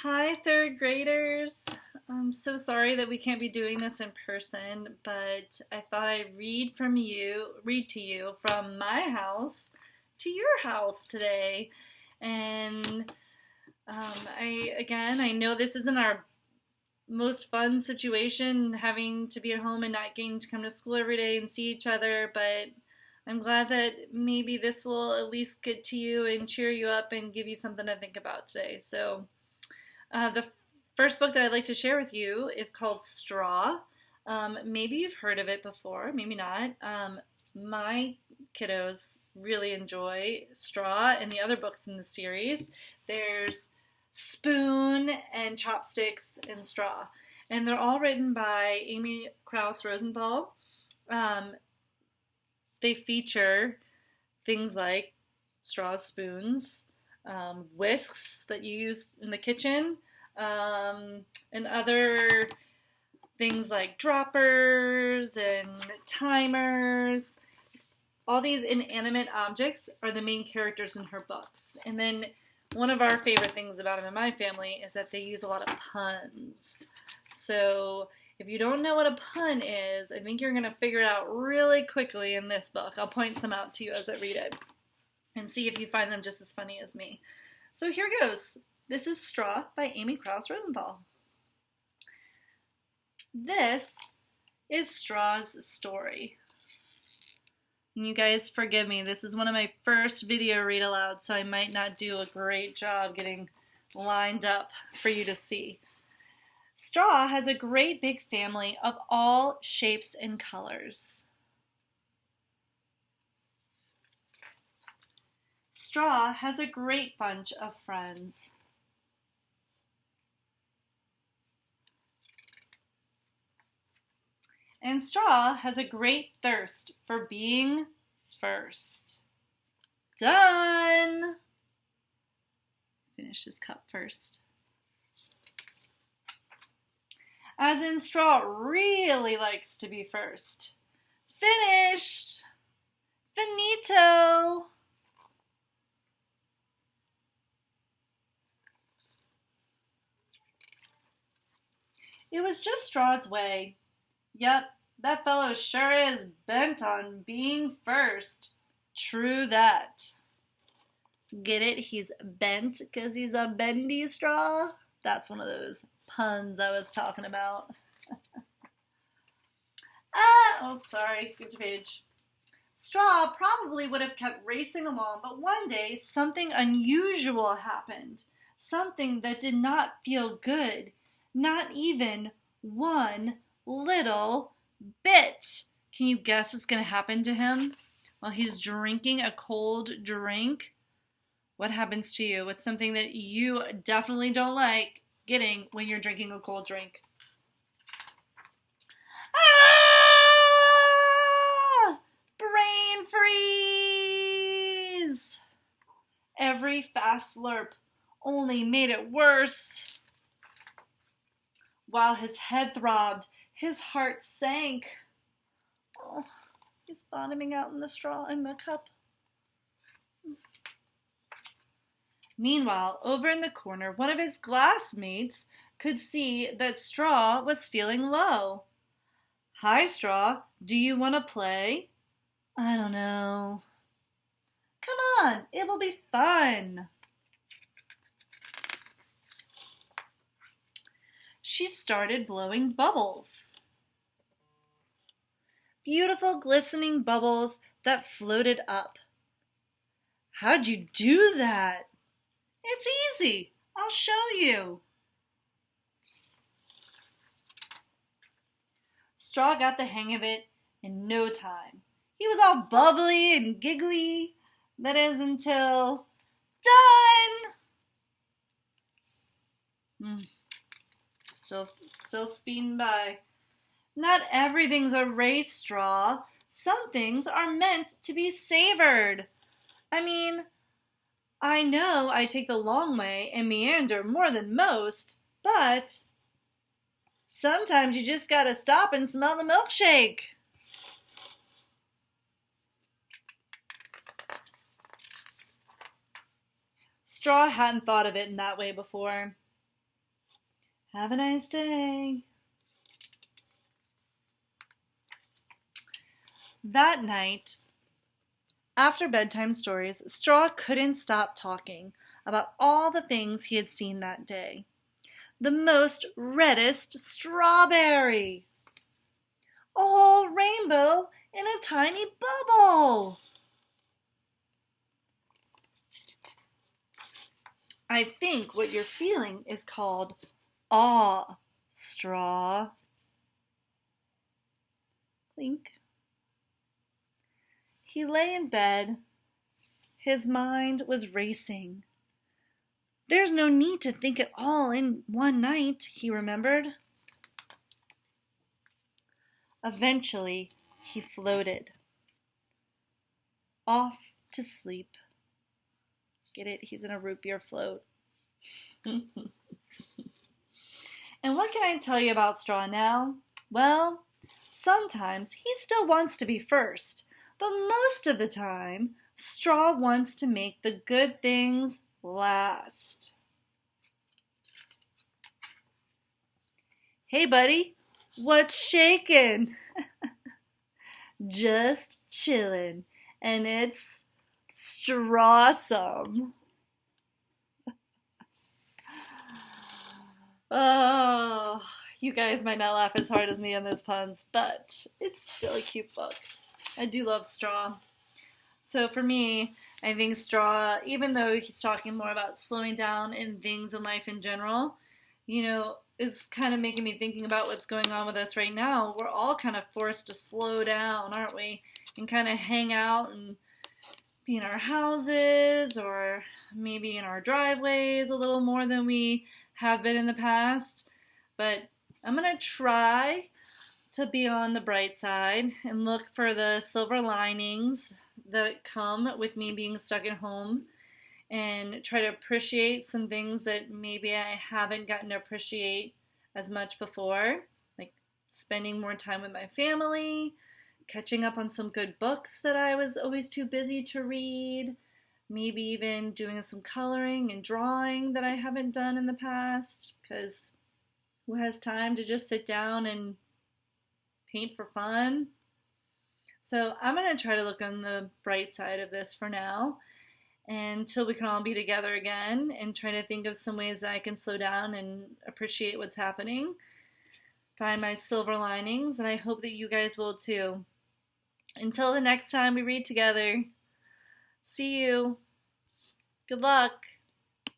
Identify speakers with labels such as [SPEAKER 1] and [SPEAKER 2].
[SPEAKER 1] Hi, third graders. I'm so sorry that we can't be doing this in person, but I thought I'd read to you from my house to your house today. And I know this isn't our most fun situation, having to be at home and not getting to come to school every day and see each other, but I'm glad that maybe this will at least get to you and cheer you up and give you something to think about today. The first book that I'd like to share with you is called Straw. Maybe you've heard of it before, maybe not. My kiddos really enjoy Straw and the other books in the series. There's Spoon and Chopsticks and Straw. And they're all written by Amy Krouse Rosenthal. They feature things like straw spoons, whisks that you use in the kitchen, and other things like droppers and timers. All these inanimate objects are the main characters in her books. And then one of our favorite things about them in my family is that they use a lot of puns. So if you don't know what a pun is, I think you're going to figure it out really quickly in this book. I'll point some out to you as I read it and see if you find them just as funny as me. So here goes. This is Straw by Amy Krouse Rosenthal. This is Straw's story. And you guys forgive me, this is one of my first video read aloud, so I might not do a great job getting lined up for you to see. Straw has a great big family of all shapes and colors. Straw has a great bunch of friends. And Straw has a great thirst for being first. Done! Finish his cup first. As in, Straw really likes to be first. Finished! Finito! It was just Straw's way. Yep, that fellow sure is bent on being first. True that. Get it? He's bent because he's a bendy straw? That's one of those puns I was talking about. Sorry, skipped a page. Straw probably would have kept racing along, but one day something unusual happened. Something that did not feel good. Not even one little bit. Can you guess what's going to happen to him while he's drinking a cold drink? What happens to you? What's something that you definitely don't like getting when you're drinking a cold drink? Ah! Brain freeze! Every fast slurp only made it worse. While his head throbbed, his heart sank. Oh, he's bottoming out in the straw in the cup. Meanwhile, over in the corner, one of his classmates could see that Straw was feeling low. Hi, Straw. Do you want to play? I don't know. Come on, it will be fun. She started blowing bubbles. Beautiful glistening bubbles that floated up. How'd you do that? It's easy. I'll show you. Straw got the hang of it in no time. He was all bubbly and giggly. That is until done. Still speeding by. Not everything's a race, Straw. Some things are meant to be savored. I mean, I know I take the long way and meander more than most, but sometimes you just gotta stop and smell the milkshake. Straw hadn't thought of it in that way before. Have a nice day. That night, after bedtime stories, Straw couldn't stop talking about all the things he had seen that day. The most reddest strawberry! A whole rainbow in a tiny bubble! I think what you're feeling is called awe, Straw. Clink. He lay in bed. His mind was racing. There's no need to think it all in one night, he remembered. Eventually, he floated off to sleep. Get it? He's in a root beer float. And what can I tell you about Straw now? Well, sometimes he still wants to be first, but most of the time, Straw wants to make the good things last. Hey, buddy, what's shaking? Just chillin', and it's strawsome. Oh, you guys might not laugh as hard as me on those puns, but it's still a cute book. I do love Straw. So for me, I think Straw, even though he's talking more about slowing down in things in life in general, is kind of making me thinking about what's going on with us right now. We're all kind of forced to slow down, aren't we? And kind of hang out and be in our houses or maybe in our driveways a little more than we have been in the past. But I'm going to try to be on the bright side and look for the silver linings that come with me being stuck at home and try to appreciate some things that maybe I haven't gotten to appreciate as much before, like spending more time with my family, catching up on some good books that I was always too busy to read, maybe even doing some coloring and drawing that I haven't done in the past, because who has time to just sit down and paint for fun? So I'm going to try to look on the bright side of this for now until we can all be together again and try to think of some ways that I can slow down and appreciate what's happening, find my silver linings, and I hope that you guys will too. Until the next time we read together, see you. Good luck.